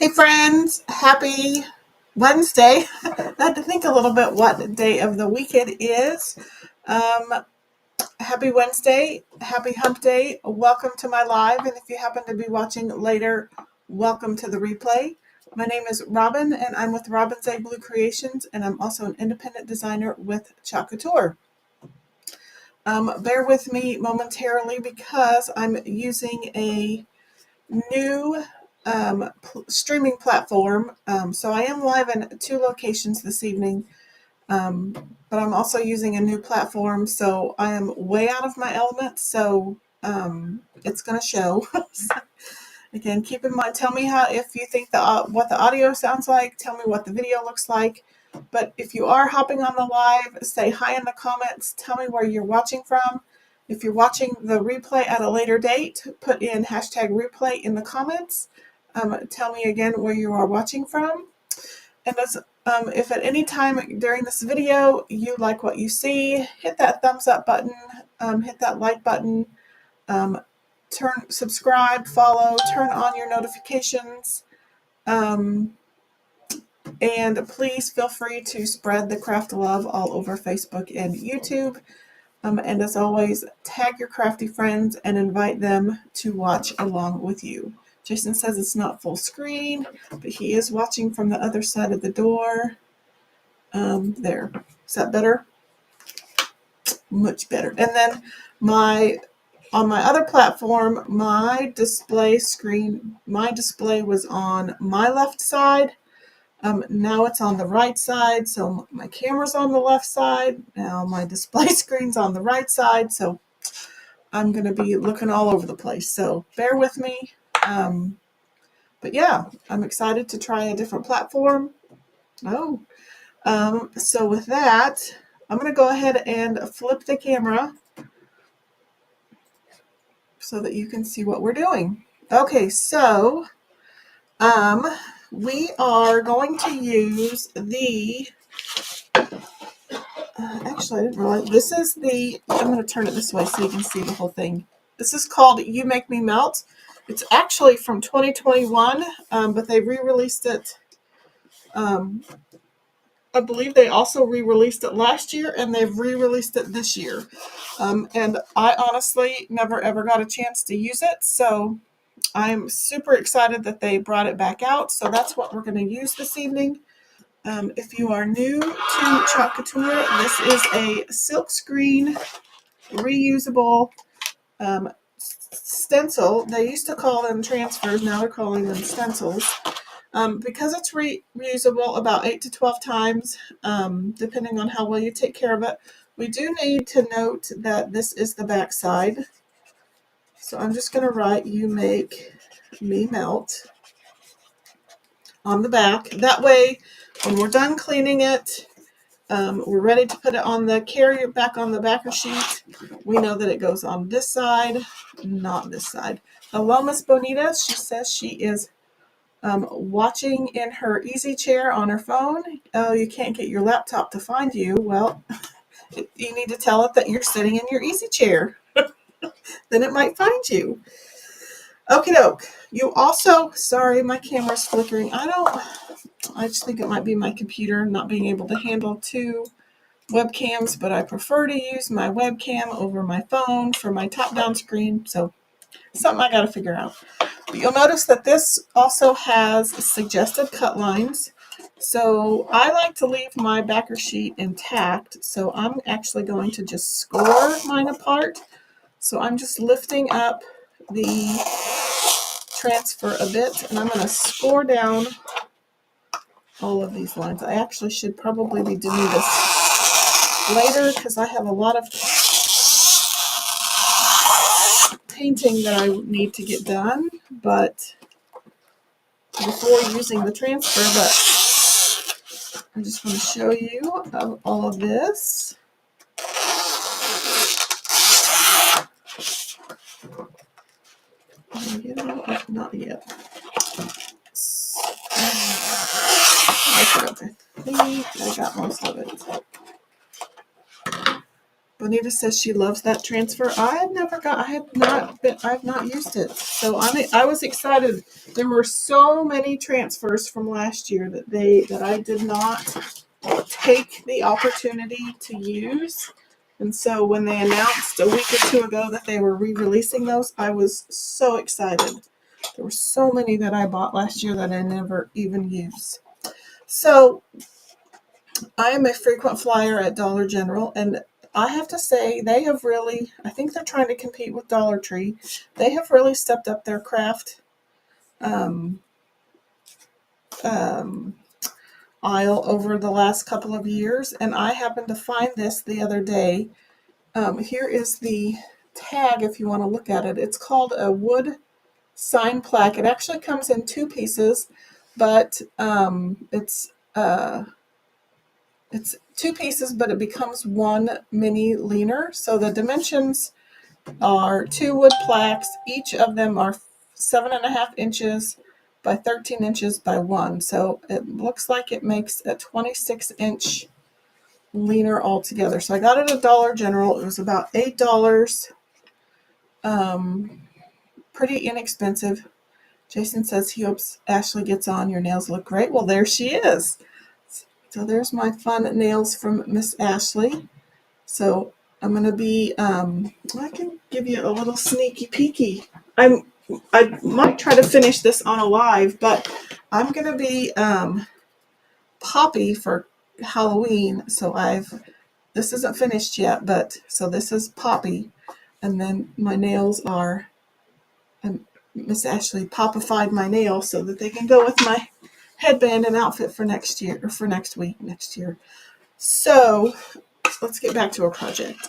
Hey friends, happy Wednesday. I had to think a little bit what day of the week it is. Happy Wednesday, happy hump day. Welcome to my live, and if you happen to be watching later, welcome to the replay. My name is Robin, and I'm with Robin's Egg Blue Creations, and I'm also an independent designer with Couture. Bear with me momentarily because I'm using a new streaming platform. So I am live in 2 locations this evening, but I'm also using a new platform, so I am way out of my element, so it's going to show. Again, keep in mind, tell me if you think what the audio sounds like, tell me what the video looks like, but if you are hopping on the live, say hi in the comments, tell me where you're watching from. If you're watching the replay at a later date, put in #replay in the comments. Tell me again where you are watching from. And if at any time during this video you like what you see, hit that thumbs up button, hit that like button, subscribe, follow, turn on your notifications, and please feel free to spread the craft love all over Facebook and YouTube. And as always, tag your crafty friends and invite them to watch along with you. Jason says it's not full screen, but he is watching from the other side of the door. There. Is that better? Much better. And then on my other platform, my display was on my left side. Now it's on the right side, so my camera's on the left side. Now my display screen's on the right side, so I'm going to be looking all over the place. So bear with me. But yeah, I'm excited to try a different platform. So with that, I'm going to go ahead and flip the camera so that you can see what we're doing. Okay, so we are going to use the, actually I didn't realize, this is I'm going to turn it this way so you can see the whole thing. This is called You Make Me Melt. It's actually from 2021, but they re-released it. I believe they also re-released it last year, and they've re-released it this year. And I honestly never ever got a chance to use it, so I'm super excited that they brought it back out. So that's what we're going to use this evening. If you are new to Couture, this is a silkscreen reusable stencil. They used to call them transfers, now they're calling them stencils. Because it's reusable about 8 to 12 times, depending on how well you take care of it. We do need to note that this is the back side. So I'm just going to write You Make Me Melt on the back. That way, when we're done cleaning it, we're ready to put it on the carrier, back on the backer sheet. We know that it goes on this side, not this side. Hello, Miss Bonita. She says she is watching in her easy chair on her phone. Oh, you can't get your laptop to find you. Well, you need to tell it that you're sitting in your easy chair. Then it might find you. Okie doke. You also, sorry, my camera's flickering. I just think it might be my computer not being able to handle 2 webcams, but I prefer to use my webcam over my phone for my top-down screen. So something I got to figure out. But you'll notice that this also has suggested cut lines. So I like to leave my backer sheet intact. So I'm actually going to just score mine apart. So I'm just lifting up the transfer a bit, and I'm going to score down all of these lines. I actually should probably be doing this later because I have a lot of painting that I need to get done, but before using the transfer, but I just want to show you all of this. Not yet. I think I got most of it. Bonita says she loves that transfer. I'm I've not used it. So I was excited. There were so many transfers from last year that I did not take the opportunity to use. And so when they announced a week or two ago that they were re-releasing those, I was so excited. There were so many that I bought last year that I never even used. So I am a frequent flyer at Dollar General, and I have to say they have really, I think they're trying to compete with Dollar Tree. They have really stepped up their craft um, um, aisle over the last couple of years, and I happened to find this the other day. Here is the tag if you want to look at it. It's called a wood sign plaque. It actually comes in two pieces, but it's two pieces, but it becomes one mini leaner. So the dimensions are two wood plaques. Each of them are 7.5 inches by 13 inches by 1. So it looks like it makes a 26-inch leaner altogether. So I got it at Dollar General. It was about $8. Pretty inexpensive. Jason says he hopes Ashley gets on. Your nails look great. Well, there she is. So there's my fun nails from Miss Ashley. So I'm going to be, I can give you a little sneaky peeky. I might try to finish this on a live, but I'm going to be Poppy for Halloween. So this isn't finished yet, but so this is Poppy. And then my nails are, Miss Ashley popified my nails so that they can go with my headband and outfit for next year, or for next year. So let's get back to our project.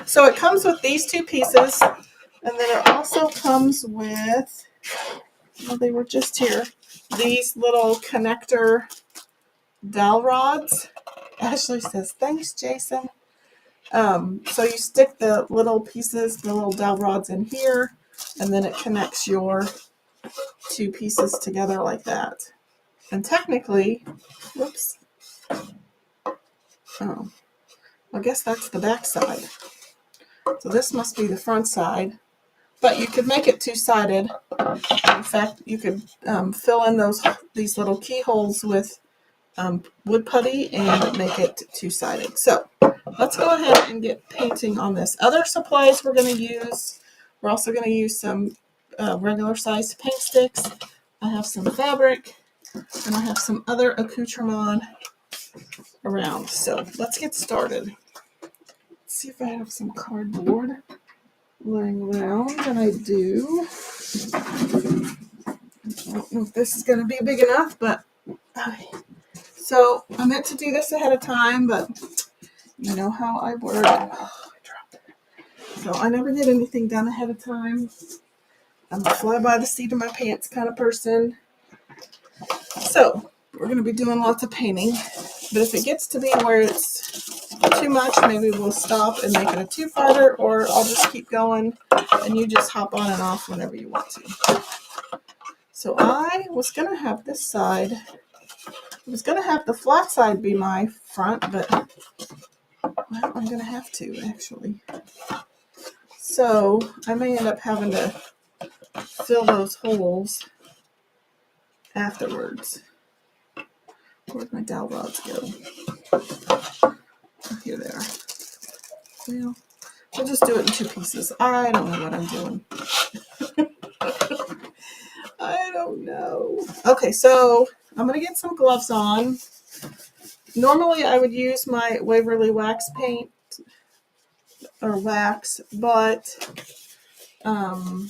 So it comes with these two pieces, and then it also comes with, well, they were just here, these little connector dowel rods. Ashley says, thanks, Jason. So you stick the little pieces, the little dowel rods in here, and then it connects your two pieces together like that. And technically, whoops, oh, I guess that's the back side. So this must be the front side, but you could make it two-sided. In fact, you could fill in these little keyholes with wood putty and make it two-sided. So let's go ahead and get painting on this. Other supplies we're going to use, we're also going to use some regular sized paint sticks. I have some fabric, and I have some other accoutrement around. So let's get started. Let's see if I have some cardboard lying around, and I do. I don't know if this is going to be big enough, but so I meant to do this ahead of time, but you know how I work. Oh, I dropped it. So I never get anything done ahead of time. I'm a fly by the seat of my pants kind of person. So we're going to be doing lots of painting, but if it gets to be where it's too much, maybe we'll stop and make it a two-parter, or I'll just keep going and you just hop on and off whenever you want to. So I was going to have this side, I was going to have the flat side be my front, but well, I'm going to have to actually. So I may end up having to fill those holes afterwards. Where'd my dowel rods go? Oh, here they are. Well, we'll just do it in two pieces. I don't know what I'm doing. I don't know. Okay, so I'm going to get some gloves on. Normally I would use my Waverly wax paint or wax, but I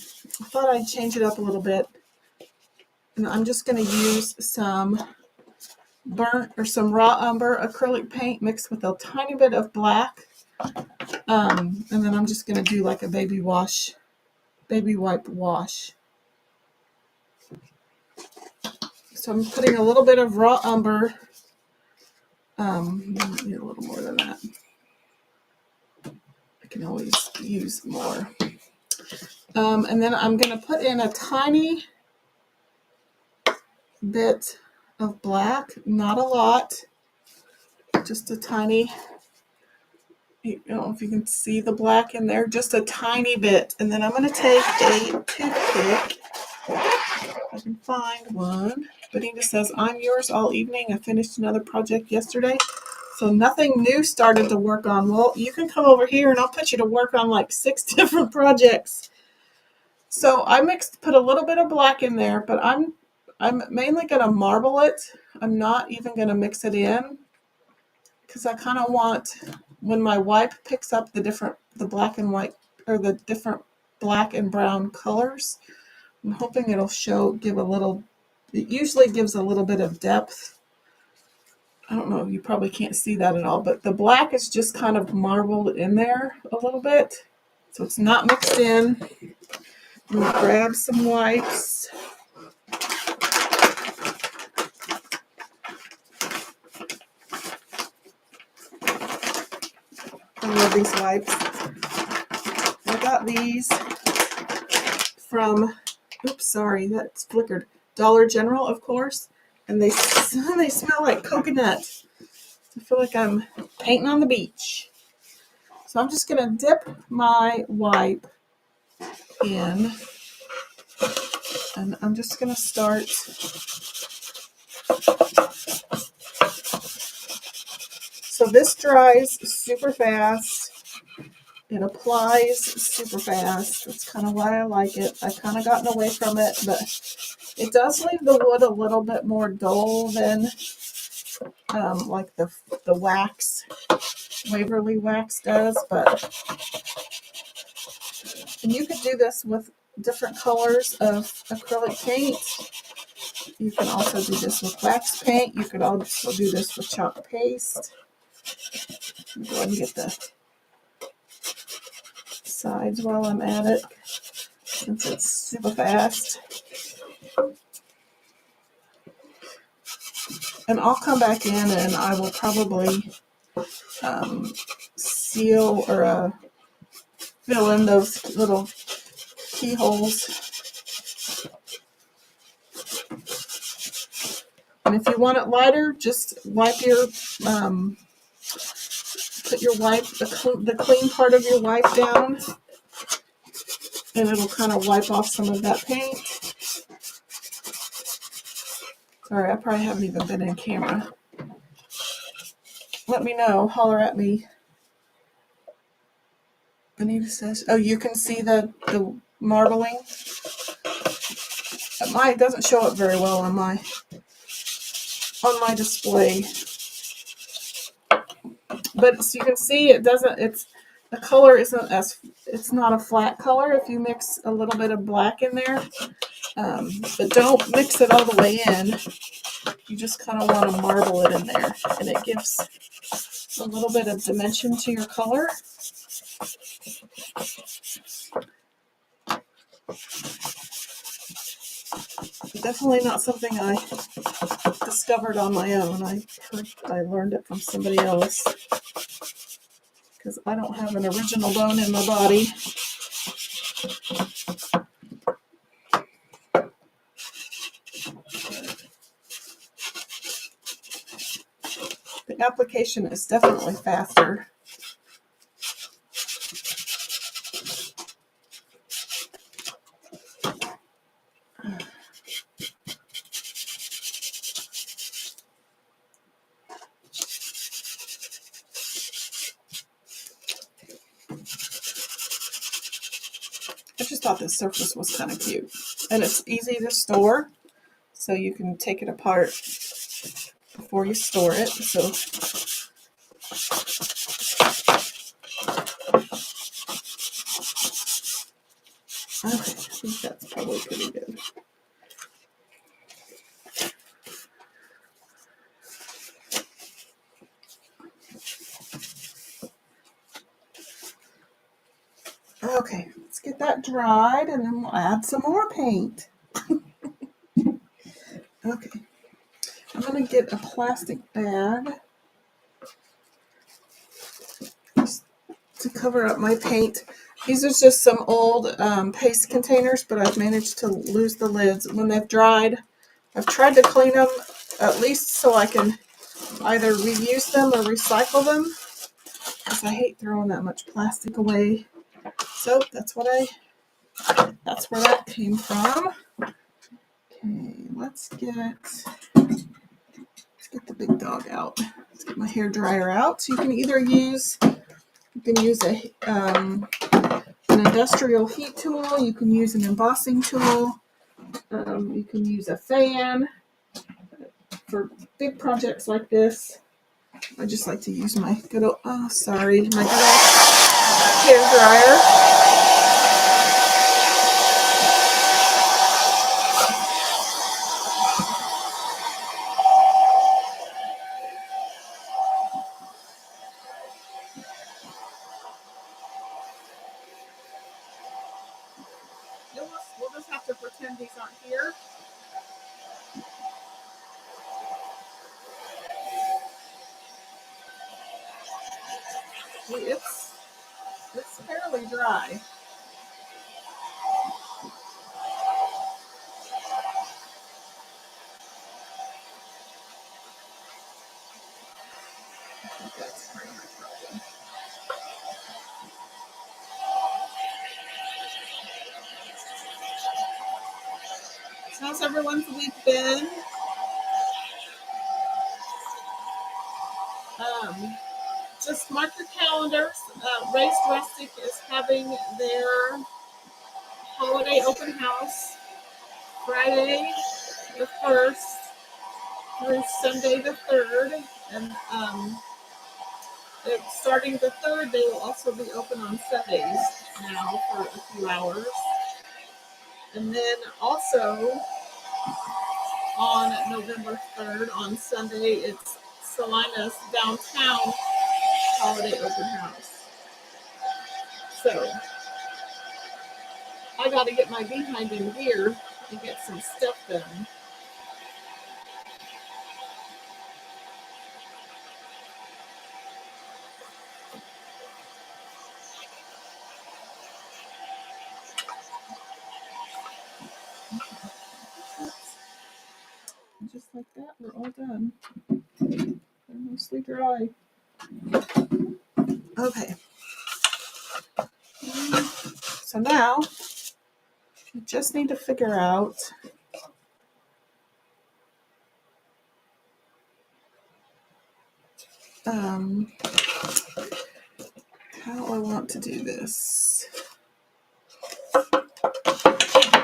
thought I'd change it up a little bit. And I'm just going to use some burnt or some raw umber acrylic paint mixed with a tiny bit of black. And then I'm just going to do like a baby wipe wash. So I'm putting a little bit of raw umber. Need a little more than that. I can always use more. And then I'm going to put in a tiny bit of black, not a lot, just a tiny I don't know if you can see the black in there, just a tiny bit. And then I'm going to take a toothpick, if I can find one. Benita says, I'm yours all evening. I finished another project yesterday, so nothing new started to work on. Well, you can come over here and I'll put you to work on like 6 different projects. So I put a little bit of black in there, but I'm mainly going to marble it. I'm not even going to mix it in, because I kind of want, when my wipe picks up the black and white, or the different black and brown colors, I'm hoping it'll it usually gives a little bit of depth. I don't know, you probably can't see that at all, but the black is just kind of marbled in there a little bit, so it's not mixed in. I'm going to grab some wipes. I love these wipes. I got these from, oops, sorry, that's flickered. Dollar General, of course, and they smell like coconut. I feel like I'm painting on the beach. So I'm just gonna dip my wipe in, and I'm just gonna start. So this dries super fast. It applies super fast. That's kind of why I like it. I've kind of gotten away from it, but it does leave the wood a little bit more dull than like the wax, Waverly wax does. And you could do this with different colors of acrylic paint. You can also do this with wax paint. You could also do this with chalk paste. Go ahead and get the sides while I'm at it, since it's super fast. And I'll come back in and I will probably seal or fill in those little keyholes. And if you want it lighter, just wipe your put your wipe, the clean part of your wipe down, and it'll kind of wipe off some of that paint. Sorry, I probably haven't even been in camera. Let me know. Holler at me. Benita says, oh, you can see the marbling? It doesn't show up very well on my display. But as you can see, the color it's not a flat color if you mix a little bit of black in there. But don't mix it all the way in. You just kind of want to marble it in there, and it gives a little bit of dimension to your color. Definitely not something I discovered on my own. I learned it from somebody else, because I don't have an original bone in my body. The application is definitely faster. I just thought this surface was kind of cute, and it's easy to store, so you can take it apart before you store it. So okay, I think that's probably pretty good. Okay, let's get that dried, and then we'll add some more paint. Okay, I'm going to get a plastic bag to cover up my paint. These are just some old paste containers, but I've managed to lose the lids. When they've dried, I've tried to clean them, at least so I can either reuse them or recycle them. because I hate throwing that much plastic away. So that's where that came from. Okay, let's get the big dog out. Let's get my hair dryer out. So you can either use an industrial heat tool. You can use an embossing tool. You can use a fan for big projects like this. I just like to use my good old, my good old hair dryer. We'll just have to pretend these aren't here. It's fairly dry. I think that's pretty much broken. So how's everyone's week been? Just mark your calendars. Raised Rustic is having their holiday open house Friday the 1st through Sunday the 3rd. And starting the 3rd, they will also be open on Sundays now for a few hours. And then also on November 3rd, on Sunday, it's Salina's downtown holiday open house. So I got to get my behind in gear and get some stuff done. Just like that, we're all done. They're mostly dry. Okay. So now we just need to figure out how I want to do this.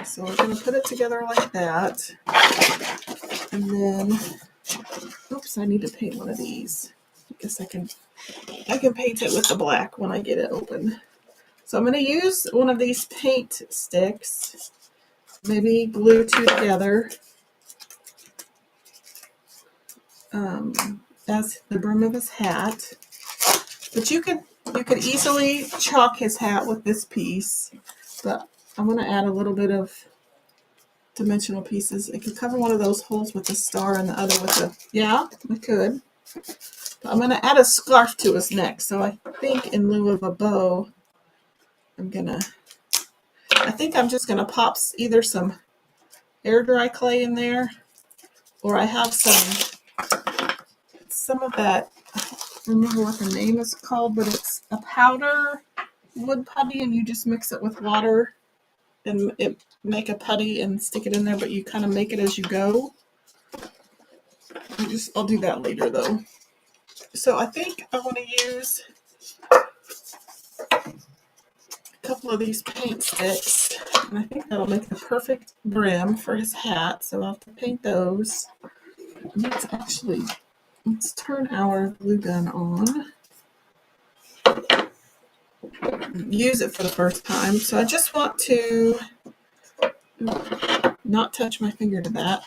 So we're going to put it together like that. And then, oops, I need to paint one of these. I guess I can paint it with the black when I get it open. So I'm going to use one of these paint sticks, maybe glue two together as the brim of his hat. But you could easily chalk his hat with this piece, but I'm going to add a little bit of dimensional pieces. It could cover one of those holes with a star and the other with a, yeah, I could. But I'm going to add a scarf to his neck. So I think in lieu of a bow, I think I'm just going to pop either some air dry clay in there, or I have some of that, I don't remember what the name is called, but it's a powder wood putty, and you just mix it with water and make a putty and stick it in there, but you kind of make it as you go. I'll do that later though. So I think I want to use a couple of these paint sticks, and I think that'll make the perfect brim for his hat. So I'll have to paint those. And let's turn our glue gun on. Use it for the first time. So I just want to not touch my finger to that.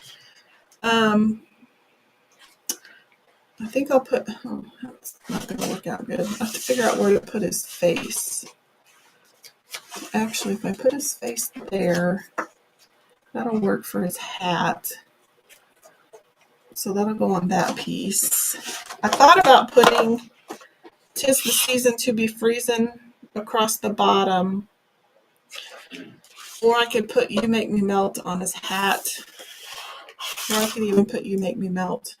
I think I'll put, that's not going to work out good. I have to figure out where to put his face. Actually, if I put his face there, that'll work for his hat. So that'll go on that piece. I thought about putting "'Tis the Season to Be Freezin'" across the bottom. Or I could put "You Make Me Melt" on his hat. Or I could even put "You Make Me Melt"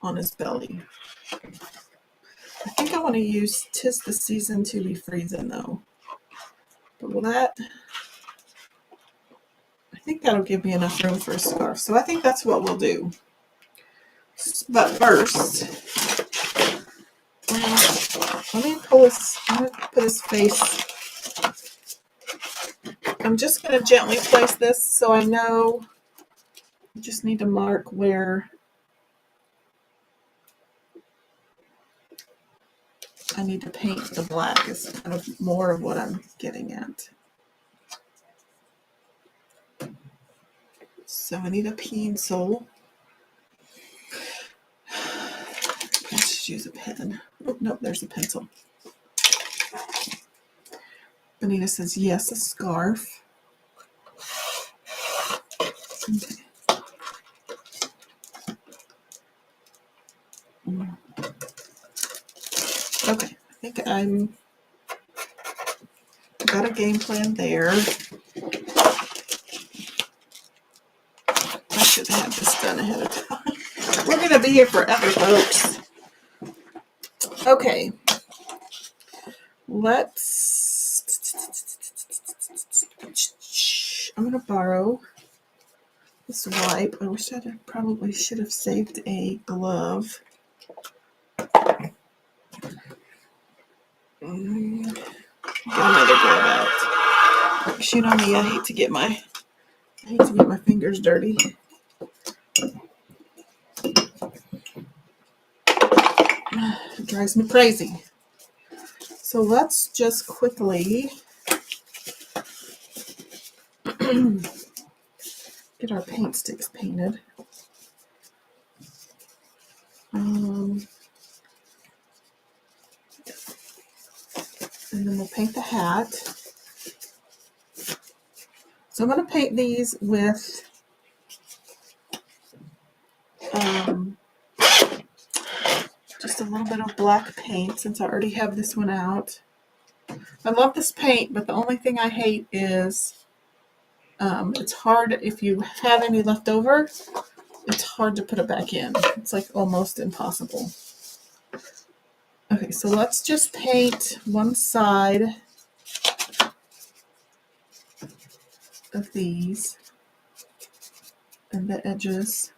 on his belly. I think I want to use 'Tis the Season to Be Freezing though. But will that, I think that'll give me enough room for a scarf. So I think that's what we'll do. But first, let me pull this, I'm going to put his face. I'm just going to gently place this so I know. I just need to mark where I need to paint the black is kind of more of what I'm getting at. So I need a pencil. Let's just use a pen. Oh, no, there's a pencil. Benita says, yes, a scarf. Okay. Okay, I think I got a game plan there. I should have had this done ahead of time. We're going to be here forever, folks. Okay. I'm going to borrow this wipe. I wish I probably should have saved a glove. Get another glove out. You know me, I hate to get my fingers dirty. It drives me crazy. So let's just quickly get our paint sticks painted. And then we'll paint the hat. So I'm going to paint these with just a little bit of black paint since I already have this one out. I love this paint, but the only thing I hate is it's hard if you have any left over. It's hard to put it back in. It's like almost impossible. Okay, so let's just paint one side of these and the edges.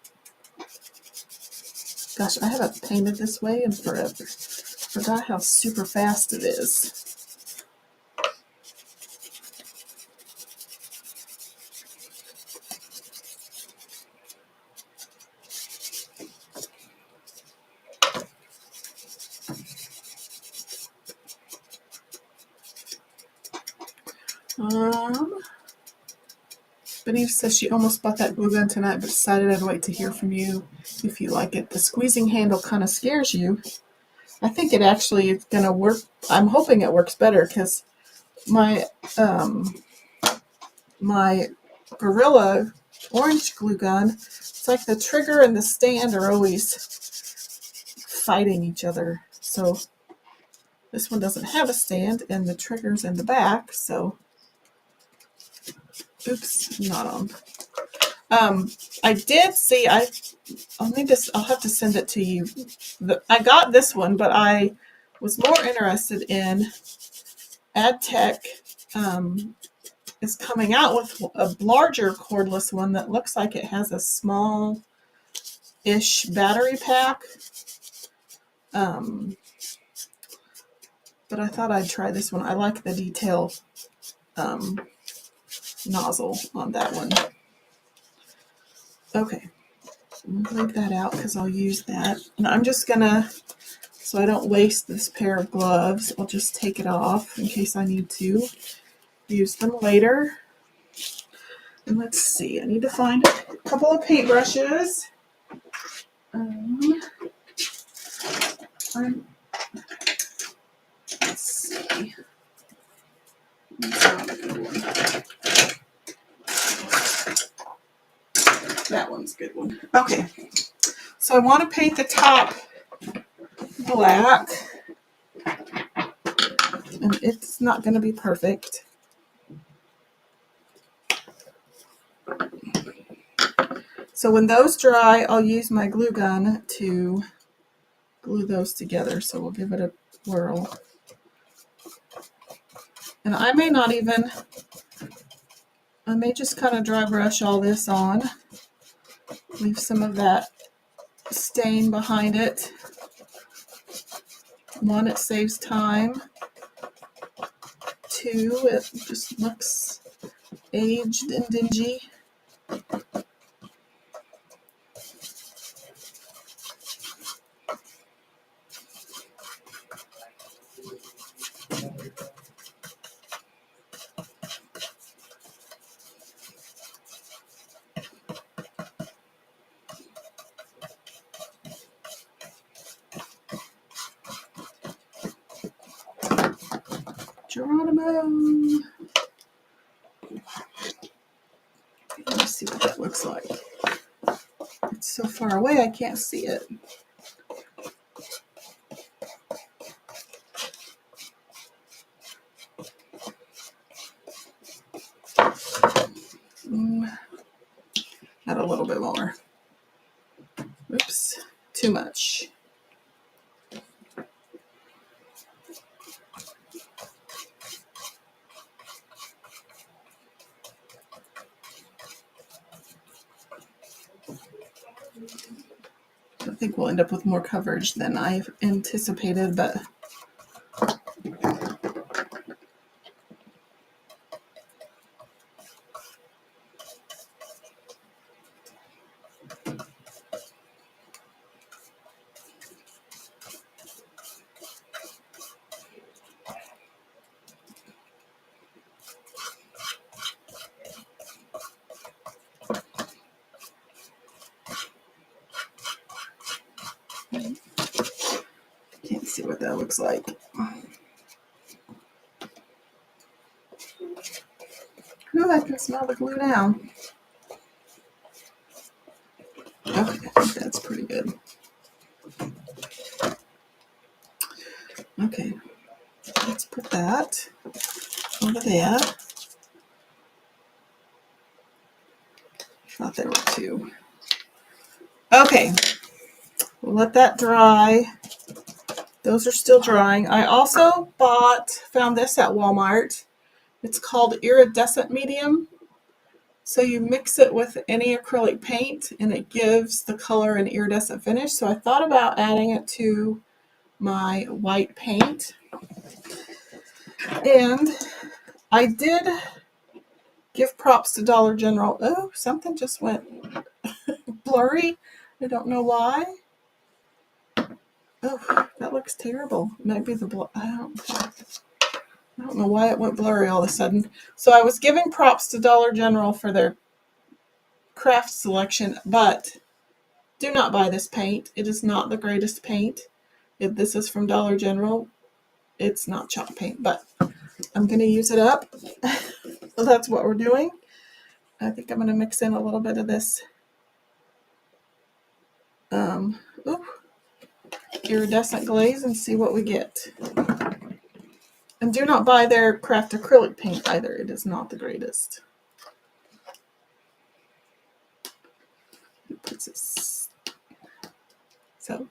Gosh, I haven't painted this way in forever. Forgot how super fast it is. Benita says she almost bought that glue gun tonight, but decided I'd wait to hear from you if you like it. The squeezing handle kind of scares you. I think it actually is going to work. I'm hoping it works better because my my Gorilla orange glue gun, it's like the trigger and the stand are always fighting each other. So this one doesn't have a stand and the trigger's in the back, so oops, not on. I did see, I'll have to send it to you. I got this one, but I was more interested in AdTech is coming out with a larger cordless one that looks like it has a small-ish battery pack. But I thought I'd try this one. I like the detail nozzle on that one. Okay, I'm going to leave that out because I'll use that. And I'm just going to, so I don't waste this pair of gloves, I'll just take it off in case I need to use them later. And let's see, I need to find a couple of paintbrushes. Let's see. That one's a good one. Okay, so I want to paint the top black, and it's not going to be perfect. So when those dry, I'll use my glue gun to glue those together. So we'll give it swirl. And I may not even, I may just kind of dry brush all this on. Leave some of that stain behind it. One, it saves time. Two, it just looks aged and dingy. Geronimo. Let me see what that looks like. It's so far away I can't see it. Add a little bit more. Oops, too much. I think we'll end up with more coverage than I anticipated, but can't see what that looks like. Oh, I can smell the glue down. Okay, I think that's pretty good. Okay, let's put that over there. Thought there were two. Okay, we'll let that dry. Those are still drying. I also found this at Walmart. It's called iridescent medium. So you mix it with any acrylic paint and it gives the color an iridescent finish. So I thought about adding it to my white paint. And I did give props to Dollar General. Oh, something just went blurry. I don't know why. Oh, that looks terrible. Maybe the I don't know why it went blurry all of a sudden. So I was giving props to Dollar General for their craft selection, but do not buy this paint. It is not the greatest paint. If this is from Dollar General, it's not chalk paint, but I'm going to use it up. So that's what we're doing. I think I'm going to mix in a little bit of this iridescent glaze and see what we get. And do not buy their craft acrylic paint either. It is not the greatest. It puts this. So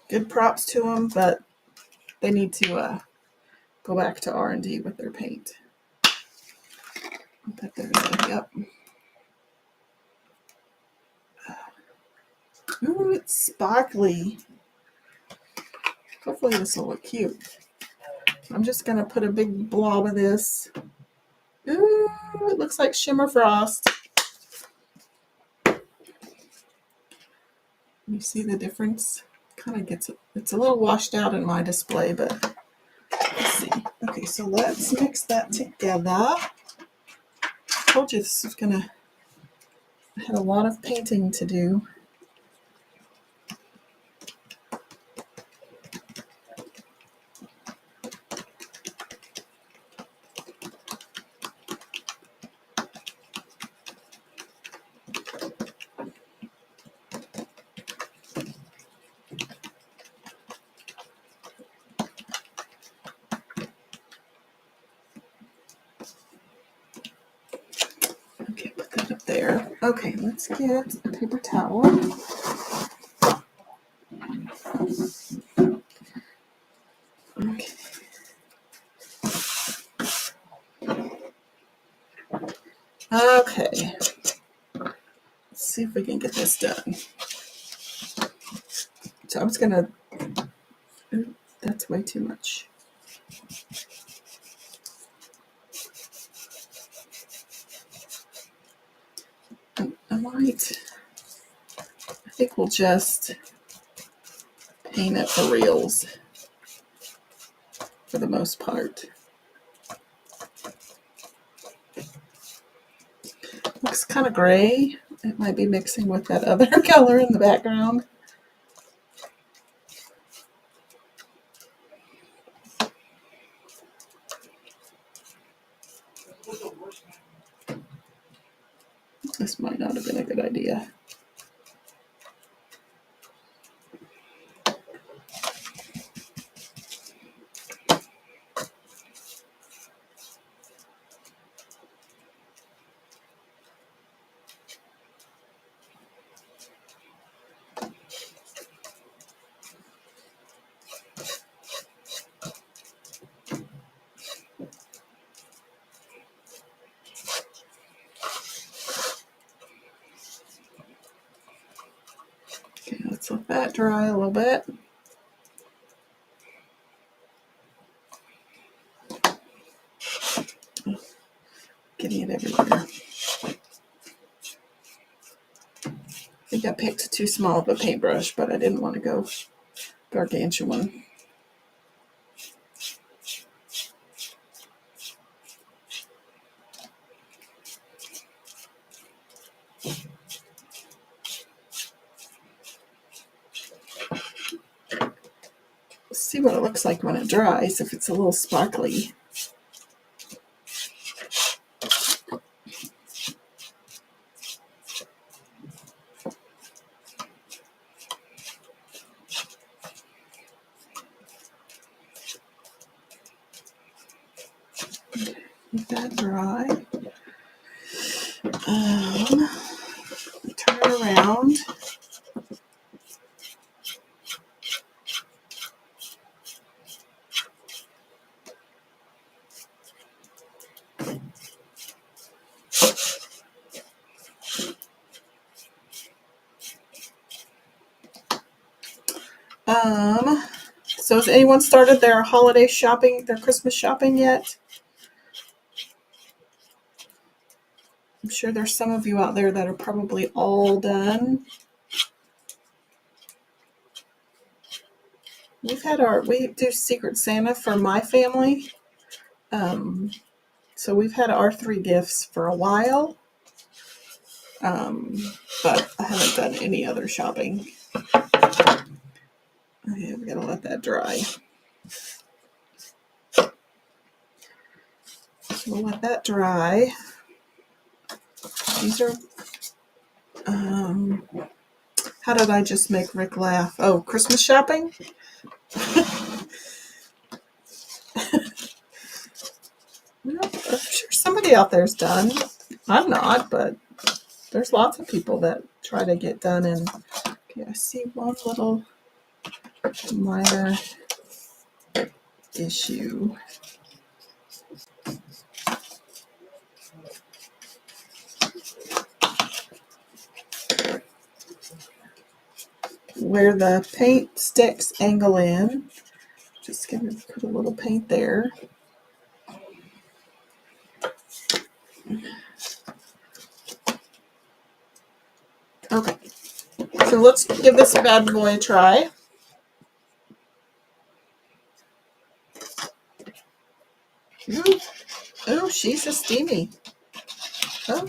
good props to them, but they need to go back to R&D with their paint. I'll put theirs up. Ooh, it's sparkly. Hopefully this will look cute. I'm just going to put a big blob of this. Ooh, it looks like shimmer frost. You see the difference? Kind of gets, it's a little washed out in my display, but let's see. Okay, so let's mix that together. I told you this is gonna, I had a lot of painting to do. Okay, put that up there. Okay, let's get a paper towel. Okay. Let's see if we can get this done. So I'm just gonna, ooh, that's way too much. I think we'll just paint it for reals for the most part. Looks kind of gray. It might be mixing with that other color in the background. This might not have been a good idea. Okay, let's let that dry a little bit. Getting it everywhere. I think I picked too small of a paintbrush, but I didn't want to go gargantuan. Let's see what it looks like when it dries, if it's a little sparkly. Let that dry. Turn it around. So has anyone started their holiday shopping, their Christmas shopping yet? I'm sure there's some of you out there that are probably all done. We do Secret Santa for my family. So we've had our 3 gifts for a while. But I haven't done any other shopping. Okay, we gotta let that dry. So we'll let that dry. These are, how did I just make Rick laugh? Oh, Christmas shopping? Well, I'm sure somebody out there's done. I'm not, but there's lots of people that try to get done. And okay, I see one little minor issue. Where the paint sticks angle in, just gonna put a little paint there. Okay, so let's give this bad boy a try. Ooh, oh, she's a steamy. Oh,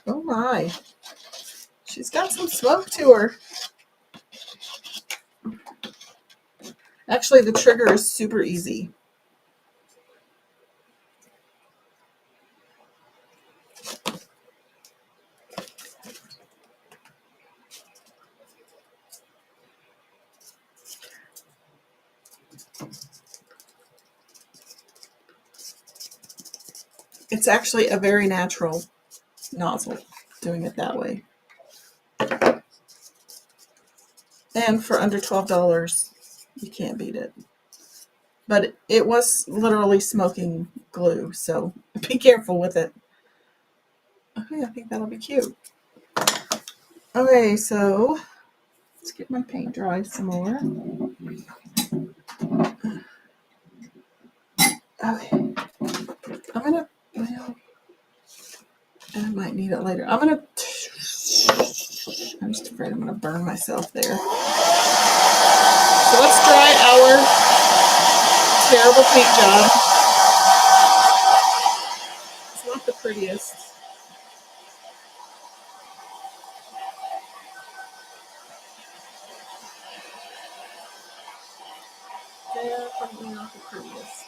oh my. She's got some smoke to her. Actually, the trigger is super easy. It's actually a very natural nozzle, doing it that way. And for under $12, you can't beat it. But it was literally smoking glue, so be careful with it. Okay, I think that'll be cute. Okay, so let's get my paint dry some more. Okay, I'm gonna, well, I might need it later. I'm just afraid I'm gonna burn myself there. So let's dry our terrible paint job. It's not the prettiest. Definitely not the prettiest.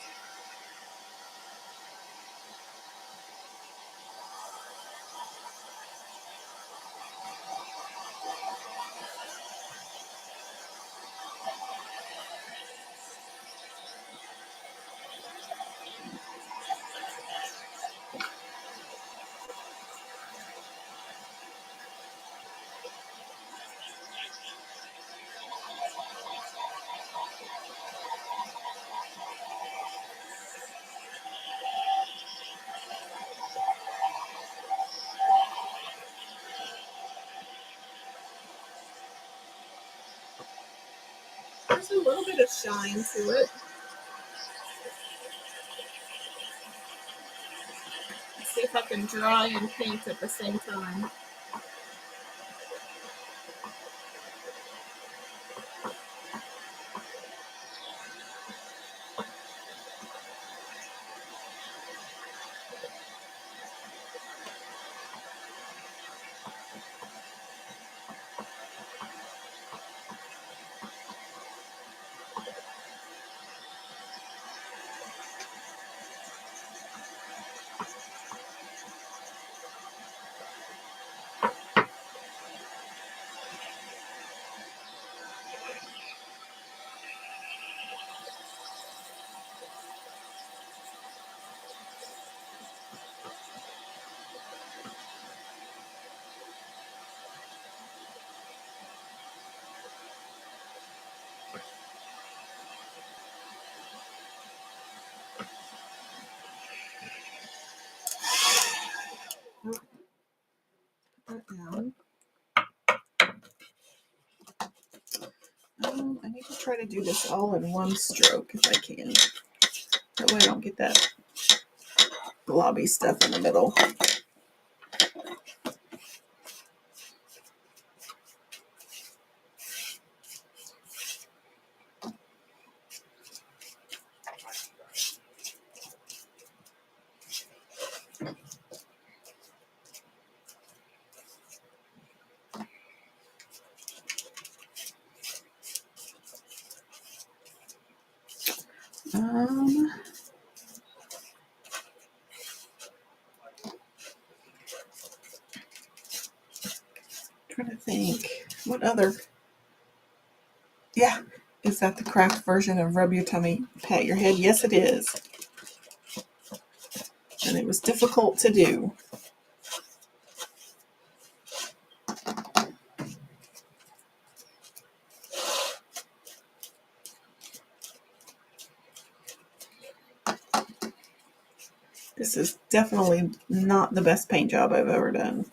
There's a little bit of shine to it. Let's see if I can dry and paint at the same time. Put that down. I need to try to do this all in one stroke if I can. That way I don't get that globby stuff in the middle. Trying to think, what other? Yeah, is that the craft version of rub your tummy, pat your head? Yes, it is. And it was difficult to do. This is definitely not the best paint job I've ever done.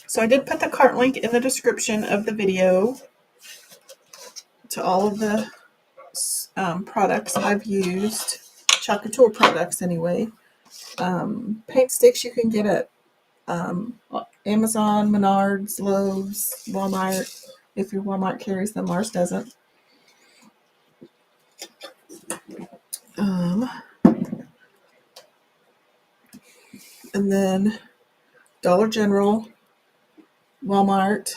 So I did put the cart link in the description of the video to all of the products I've used, Couture products anyway. Paint sticks you can get at Amazon, Menards, Lowe's, Walmart. If your Walmart carries them, ours doesn't. And then Dollar General, Walmart.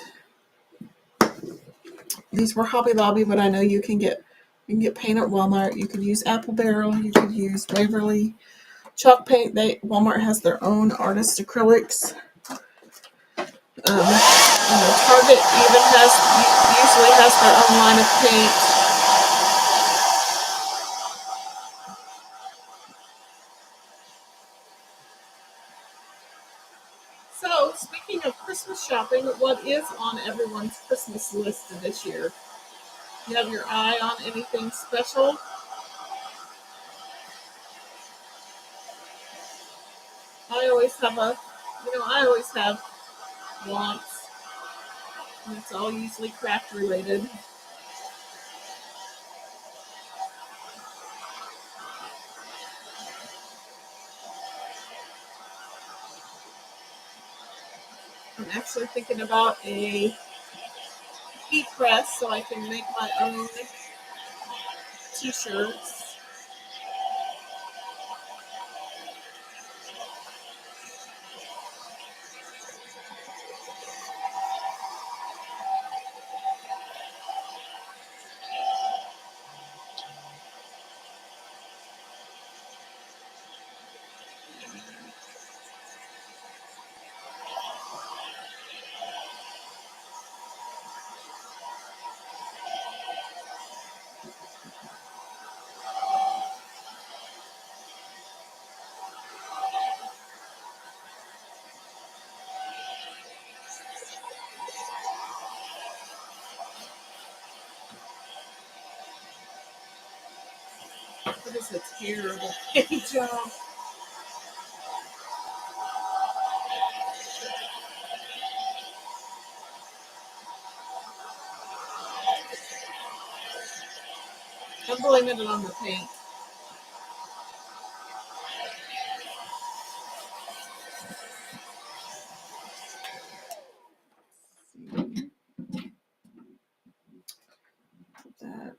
These were Hobby Lobby, but I know you can get paint at Walmart. You could use Apple Barrel. You could use Waverly chalk paint. Walmart has their own artist acrylics. Target usually has their own line of paint. So So, speaking of Christmas shopping, what is on everyone's Christmas list this year? You have your eye on anything special? I always have wants, and it's all usually craft related. I'm actually thinking about a heat press so I can make my own t-shirts. What is a terrible page job? I'm blaming it on the paint. That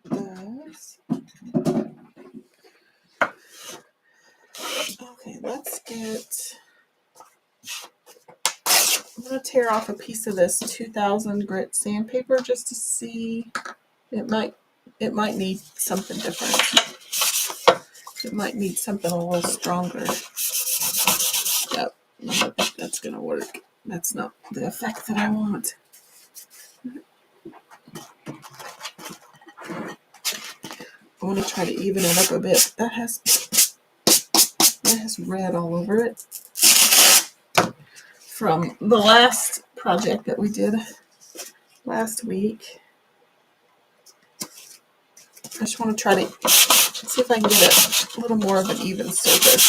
does. Okay, let's get. I'm gonna tear off a piece of this 2000 grit sandpaper just to see. It might need something different. It might need something a little stronger. Yep, that's gonna work. That's not the effect that I want. I want to try to even it up a bit. That has red all over it from the last project that we did last week. I just want to try to see if I can get a little more of an even surface.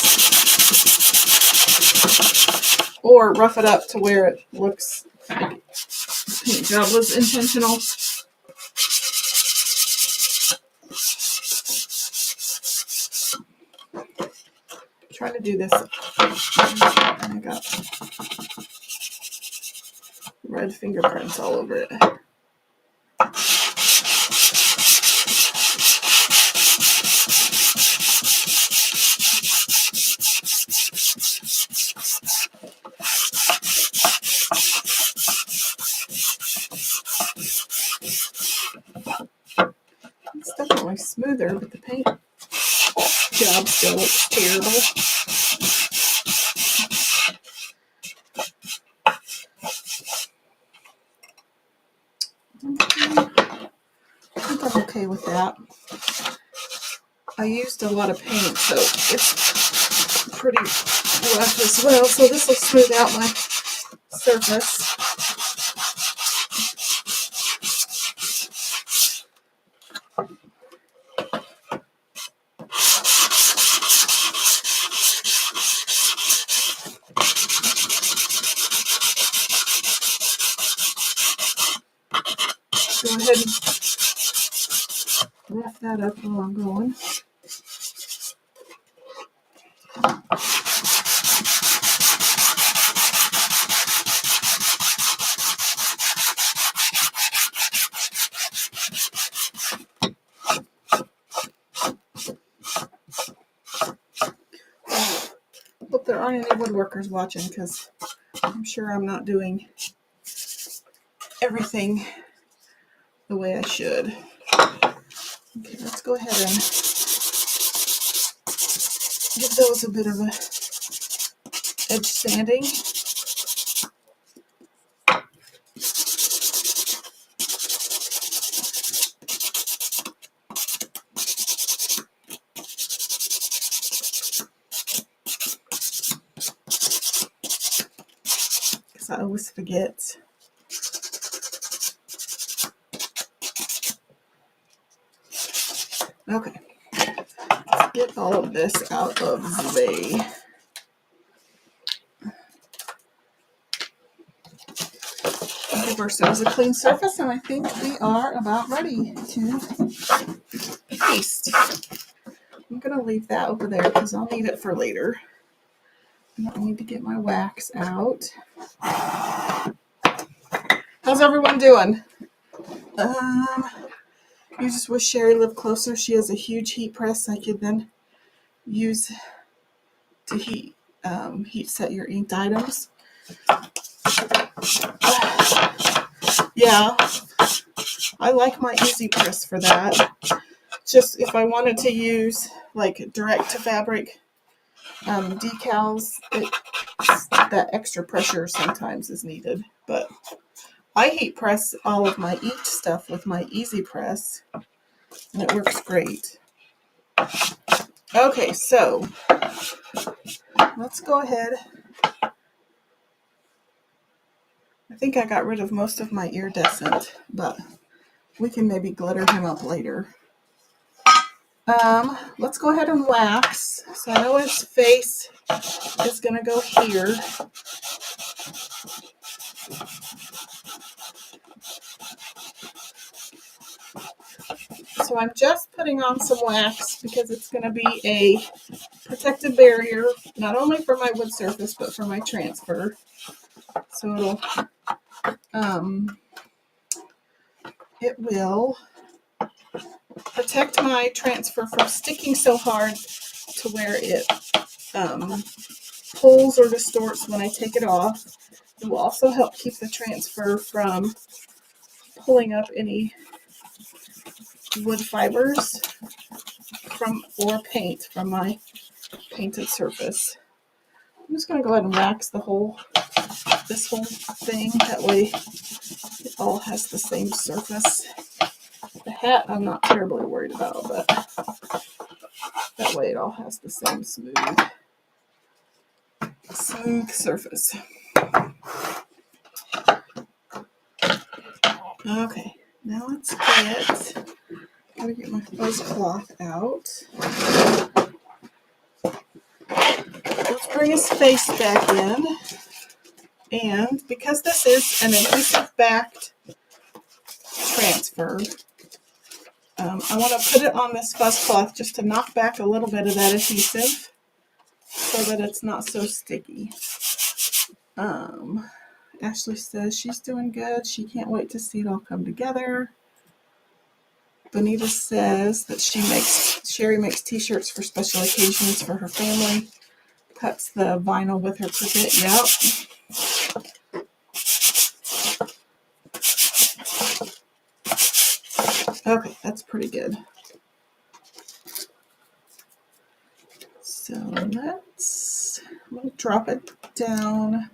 Or rough it up to where it looks like the paint job was intentional. Trying to do this. I got red fingerprints all over it. It's definitely smoother, but the paint job still looks terrible. I think I'm okay with that. I used a lot of paint, so it's pretty rough as well. So this will smooth out my surface. Go ahead and rough that up while I'm going. Hope there aren't any woodworkers watching, because I'm sure I'm not doing everything the way I should. Okay, let's go ahead and give those a bit of a edge sanding. wax. I always forget. Okay, let's get all of this out of the way. Give ourselves a clean surface, and I think we are about ready to paste. I'm going to leave that over there because I'll need it for later. I need to get my wax out. How's everyone doing? You just wish Sherry lived closer. She has a huge heat press I could then use to heat set your inked items. Yeah, I like my easy press for that. Just if I wanted to use like direct to fabric decals, that extra pressure sometimes is needed. But I heat press all of my inked stuff with my easy press, and it works great. Okay, so let's go ahead. I think I got rid of most of my iridescent, but we can maybe glitter him up later. Let's go ahead and wax. So I know his face is going to go here. So I'm just putting on some wax because it's going to be a protective barrier, not only for my wood surface, but for my transfer. So it will protect my transfer from sticking so hard to where it pulls or distorts when I take it off. It will also help keep the transfer from pulling up any wood fibers or paint from my painted surface. I'm just going to go ahead and wax this whole thing. That way it all has the same surface. The hat I'm not terribly worried about, but that way it all has the same smooth surface. Okay, now let's gotta get my fuzz cloth out. Let's bring his face back in. And because this is an adhesive backed transfer, I want to put it on this fuzz cloth just to knock back a little bit of that adhesive so that it's not so sticky. Ashley says she's doing good. She can't wait to see it all come together. Bonita says that Sherry makes t-shirts for special occasions for her family. Cuts the vinyl with her Cricut. Yep. Okay, that's pretty good. So I'm going to drop it down.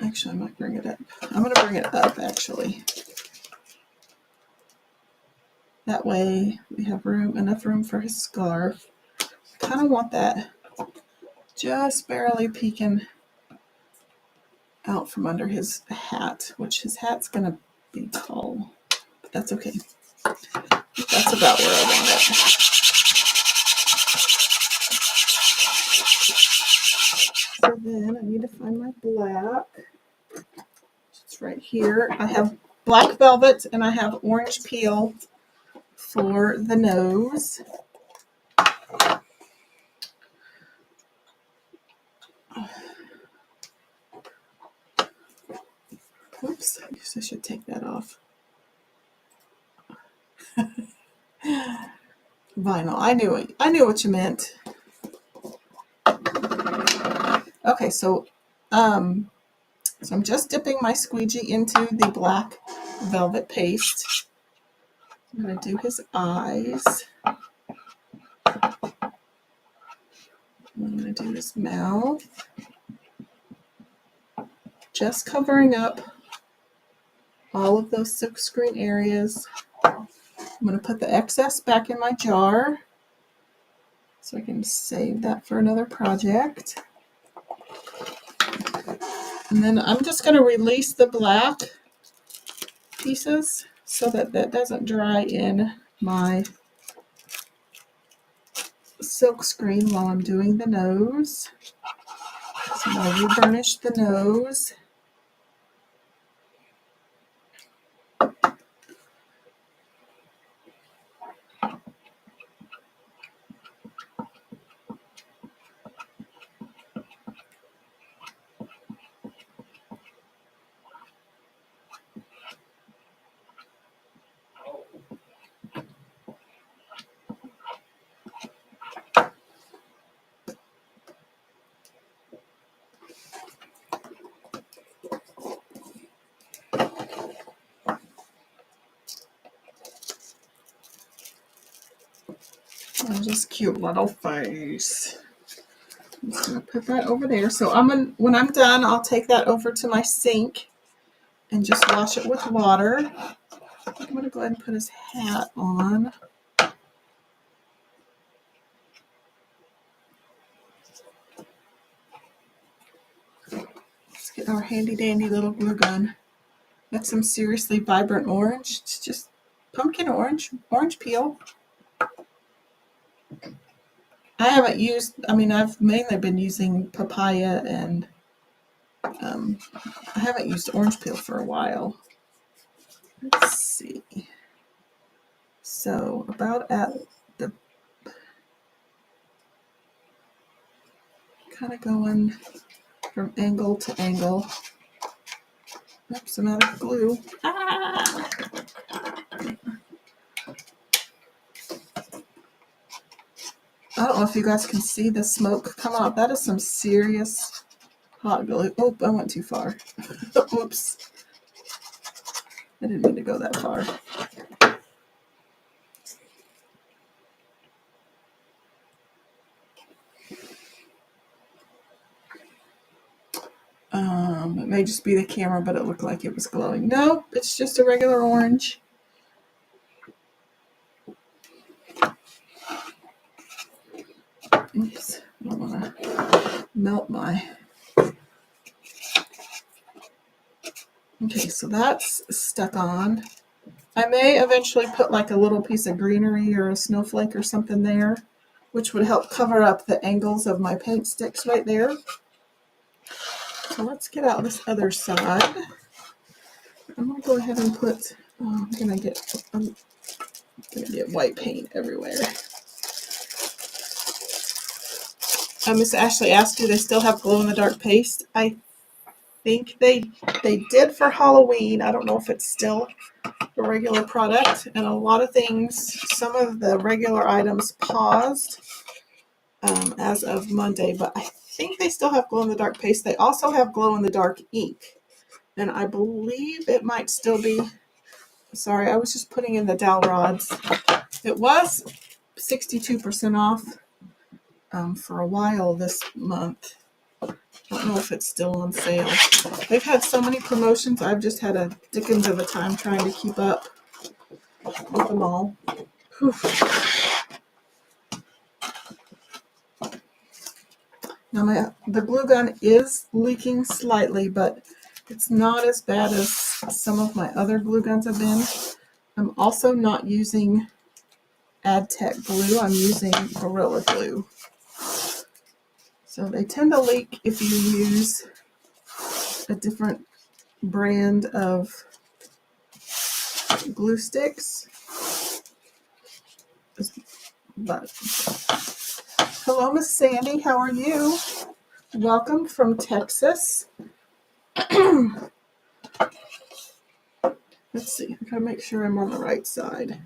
Actually, I might bring it up. I'm going to bring it up, actually. That way we have enough room for his scarf. I kind of want that just barely peeking out from under his hat, which his hat's going to be tall, but that's okay. That's about where I want it. So then I need to find my black. It's right here. I have black velvet and I have orange peel for the nose. Oops, I guess I should take that off. Vinyl. I knew what you meant. Okay, so I'm just dipping my squeegee into the black velvet paste. I'm going to do his eyes. I'm going to do his mouth. Just covering up all of those silkscreen areas. I'm going to put the excess back in my jar so I can save that for another project. And then I'm just going to release the black pieces so that that doesn't dry in my silk screen while I'm doing the nose. So I'm going to reburnish the nose. And just cute little face. I'm just going to put that over there. So when I'm done, I'll take that over to my sink and just wash it with water. I'm going to go ahead and put his hat on. Let's get our handy dandy little glue gun. That's some seriously vibrant orange. It's just pumpkin orange peel. I've mainly been using papaya, and I haven't used orange peel for a while. Let's see. So about at the, kind of going from angle to angle. Oops, I'm out of glue. Ah! I don't know if you guys can see the smoke come out. That is some serious hot glue. Oh, I went too far. Oops. I didn't mean to go that far. It may just be the camera, but it looked like it was glowing. No, it's just a regular orange. Oops, I don't want to melt my... Okay, so that's stuck on. I may eventually put like a little piece of greenery or a snowflake or something there, which would help cover up the angles of my paint sticks right there. So let's get out this other side. I'm going to go ahead and put, I'm going to get white paint everywhere. Miss Ashley asked, do they still have glow-in-the-dark paste? I think they did for Halloween. I don't know if it's still a regular product. And a lot of things, some of the regular items paused as of Monday, but I think they still have glow-in-the-dark paste. They also have glow-in-the-dark ink. And I believe it might still be, sorry, I was just putting in the dowel rods. It was 62% off for a while this month. I don't know if it's still on sale. They've had so many promotions, I've just had a dickens of a time trying to keep up with them all. Whew. Now the glue gun is leaking slightly, but it's not as bad as some of my other glue guns have been. I'm also not using AdTech glue. I'm using Gorilla Glue. So they tend to leak if you use a different brand of glue sticks. But hello, Miss Sandy. How are you? Welcome from Texas. Let's see. I gotta make sure I'm on the right side.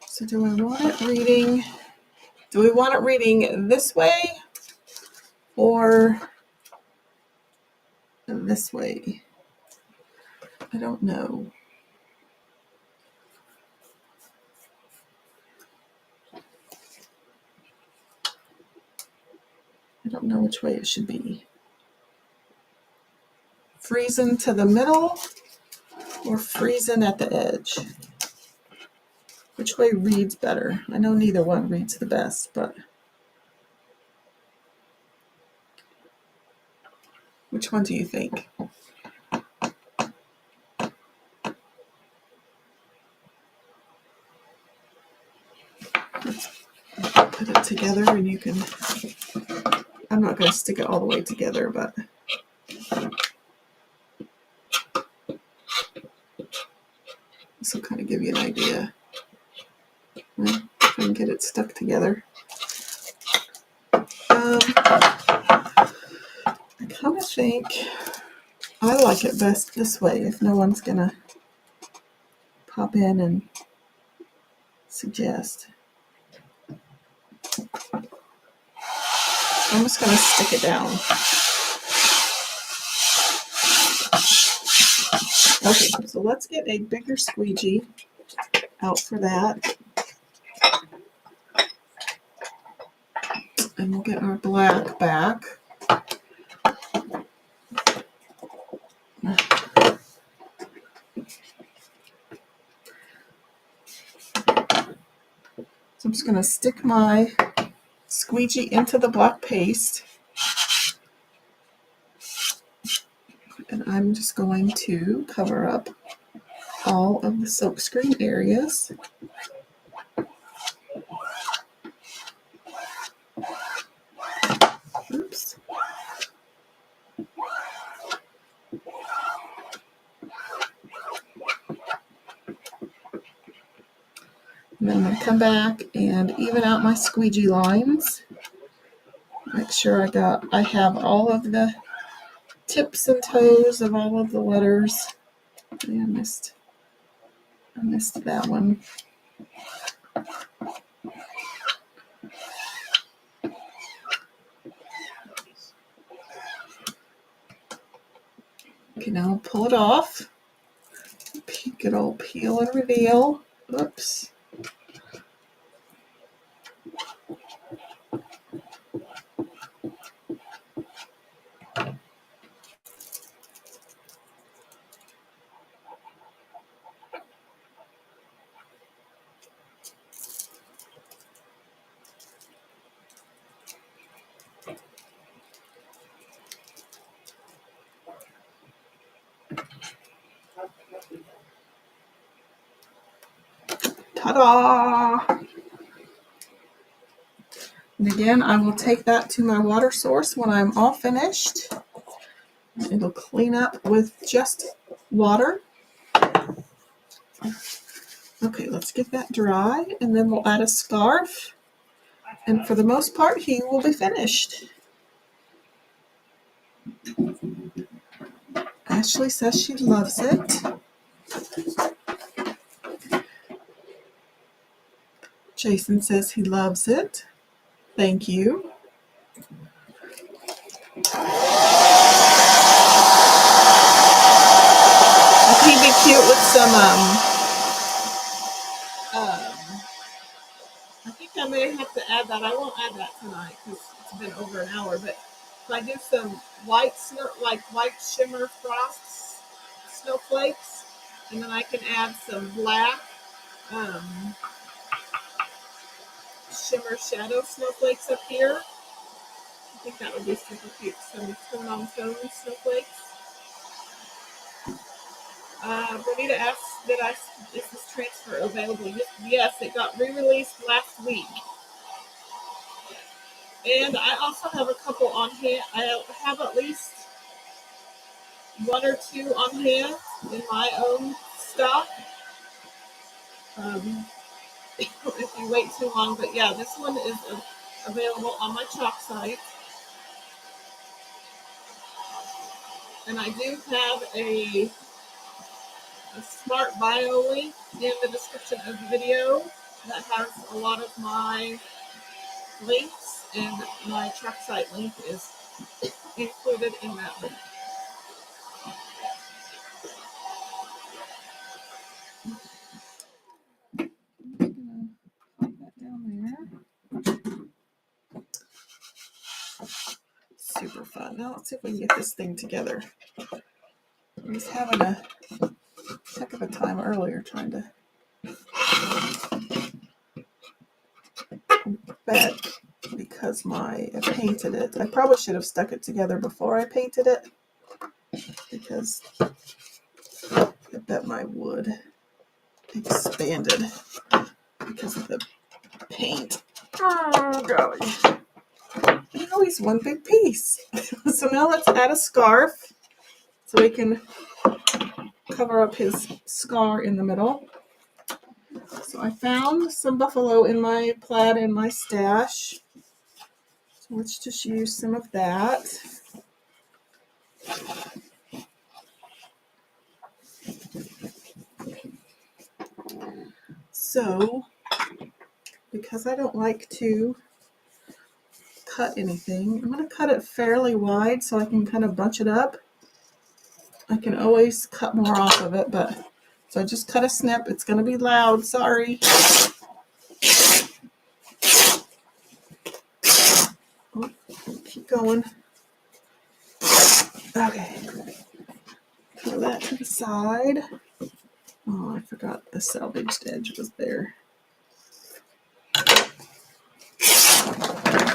So do we want it reading? Do we want it reading this way or this way? I don't know. I don't know which way it should be. freezing to the middle or freezing at the edge? Which way reads better? I know neither one reads the best, but which one do you think? Let's put it together and you can, I'm not going to stick it all the way together, but this will kind of give you an idea. If I can get it stuck together. I kind of think I like it best this way if no one's going to pop in and suggest. I'm just going to stick it down. Okay, so let's get a bigger squeegee out for that. And we'll get our black back. So I'm just going to stick my squeegee into the black paste. And I'm just going to cover up all of the silkscreen areas. Oops. And then I'm going to come back and even out my squeegee lines. Make sure I have all of the tips and toes of all of the letters. Yeah, I missed that one. Okay, now I'll pull it off. Good old peel and reveal. Oops. Ta-da! And again, I will take that to my water source when I'm all finished. It'll clean up with just water. Okay, let's get that dry, and then we'll add a scarf. And for the most part, he will be finished. Ashley says she loves it. Jason says he loves it. Thank you. He'd be cute with some, I think I may have to add that. I won't add that tonight because it's been over an hour, but if I do some white shimmer frost snowflakes, and then I can add some black shimmer shadow snowflakes up here. I think that would be super cute. Some tone-on-tone snowflakes. Bonita asks, is this transfer available? Yes, it got re-released last week. And I also have a couple on hand. I have at least one or two on hand in my own stock. If you wait too long, but yeah, this one is available on my chalk site. And I do have a smart bio link in the description of the video that has a lot of my links, and my chalk site link is included in that link. Pop that down there. Super fun. Now let's see if we can get this thing together. I was having a heck of a time earlier trying to bet because I painted it. I probably should have stuck it together before I painted it because I bet my wood expanded because of the paint. Oh, golly. Oh, he's one big piece. So now let's add a scarf so we can cover up his scar in the middle. So I found some buffalo in my plaid in my stash. So let's just use some of that. So, because I don't like to cut anything, I'm going to cut it fairly wide so I can kind of bunch it up. I can always cut more off of it, but so I just cut a snip. It's going to be loud, sorry. Oh, keep going. Okay. Throw that to the side. Oh, I forgot the salvaged edge was there.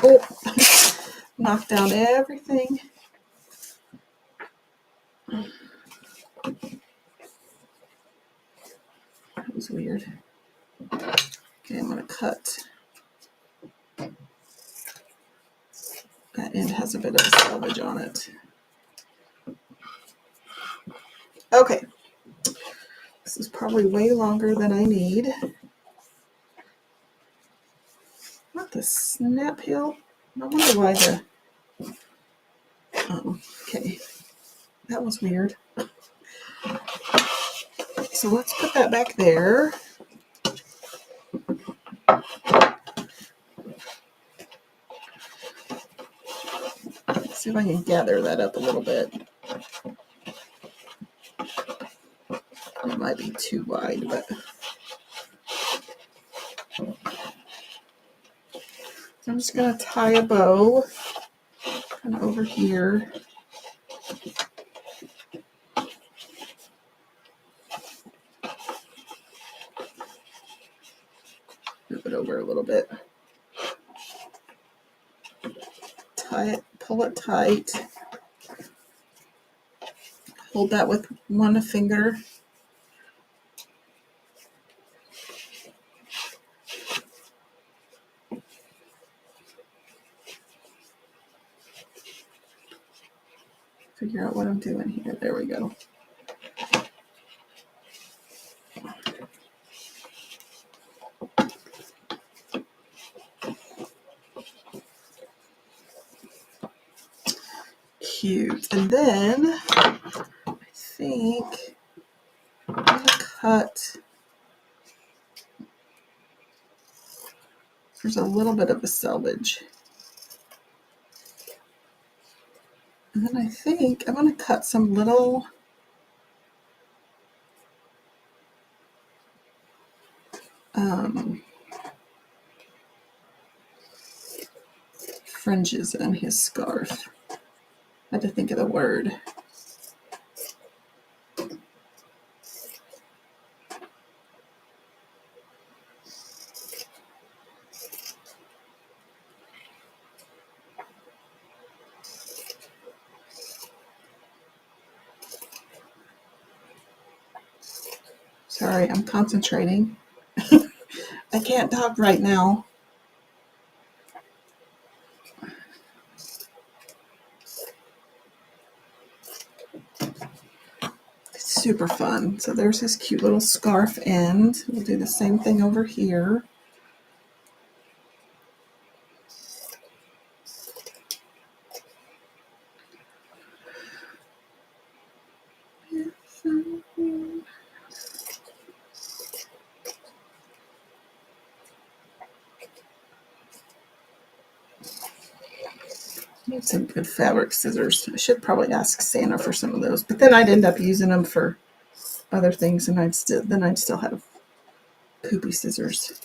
Oh, knocked down everything. That was weird. Okay, I'm going to cut. That end has a bit of a salvage on it. Okay. This is probably way longer than I need. Not the snap heel. I wonder why the... Oh, okay. That was weird. So let's put that back there. Let's see if I can gather that up a little bit. It might be too wide, but... So I'm just going to tie a bow kind of over here. Move it over a little bit. Tie it, pull it tight. Hold that with one finger. Figure out what I'm doing here. There we go. Cute. And then I think I'm going to cut. There's a little bit of a selvage. And then I think I'm going to cut some little fringes in his scarf. I had to think of the word. Sorry, I'm concentrating. I can't talk right now. It's super fun. So there's his cute little scarf end. We'll do the same thing over here. Need some good fabric scissors. I should probably ask Santa for some of those, but then I'd end up using them for other things, and I'd still have poopy scissors.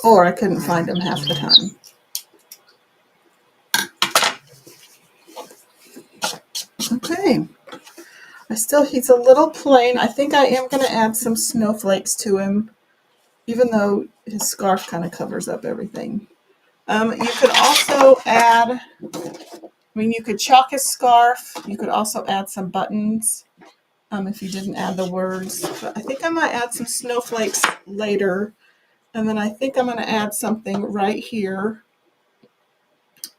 Or I couldn't find them half the time. Okay. He's a little plain. I think I am going to add some snowflakes to him, even though his scarf kind of covers up everything. You could also add, you could chalk his scarf. You could also add some buttons if you didn't add the words. But I think I might add some snowflakes later. And then I think I'm going to add something right here,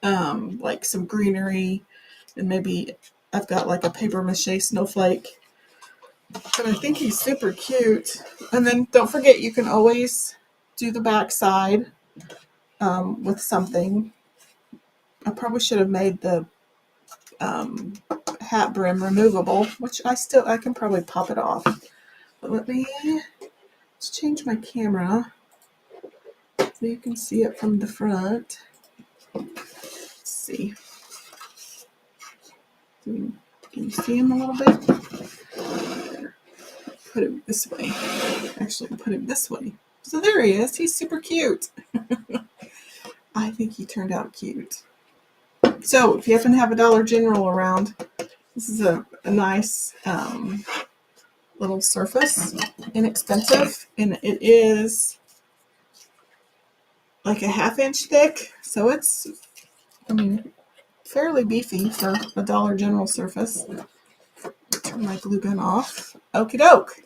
like some greenery, and maybe I've got like a paper mache snowflake. But I think he's super cute. And then don't forget, you can always do the back side with something. I probably should have made the hat brim removable, which I can probably pop it off. But let's change my camera so you can see it from the front. Let's see. Can you see him a little bit? Put him this way. Actually, put him this way. So there he is. He's super cute. I think he turned out cute. So if you happen to have a Dollar General around, this is a nice little surface, inexpensive, and it is like a 1/2 inch thick, so it's fairly beefy for a Dollar General surface. Turn my glue gun off. Okie doke.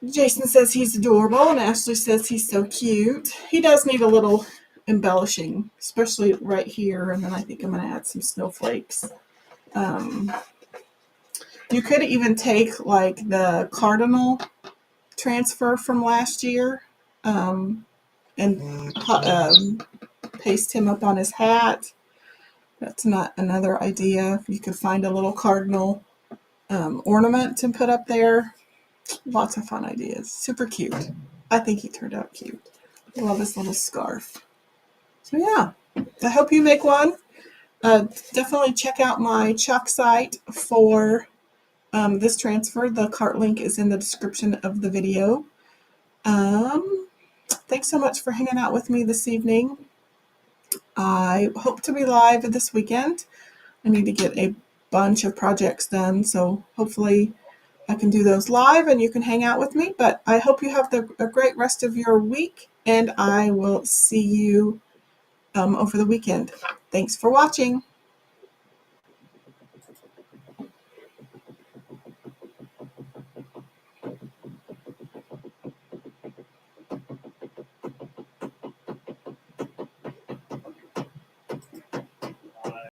Jason says he's adorable, and Ashley says he's so cute. He does need a little embellishing, especially right here, and then I think I'm going to add some snowflakes. You could even take like the cardinal transfer from last year and paste him up on his hat. That's not another idea. You could find a little cardinal ornament and put up there. Lots of fun ideas. Super cute. I think he turned out cute. I love his little scarf. So yeah, I hope you make one. Definitely check out my chalk site for this transfer. The cart link is in the description of the video. Thanks so much for hanging out with me this evening. I hope to be live this weekend. I need to get a bunch of projects done, so hopefully I can do those live and you can hang out with me. But I hope you have a great rest of your week, and I will see you over the weekend. Thanks for watching.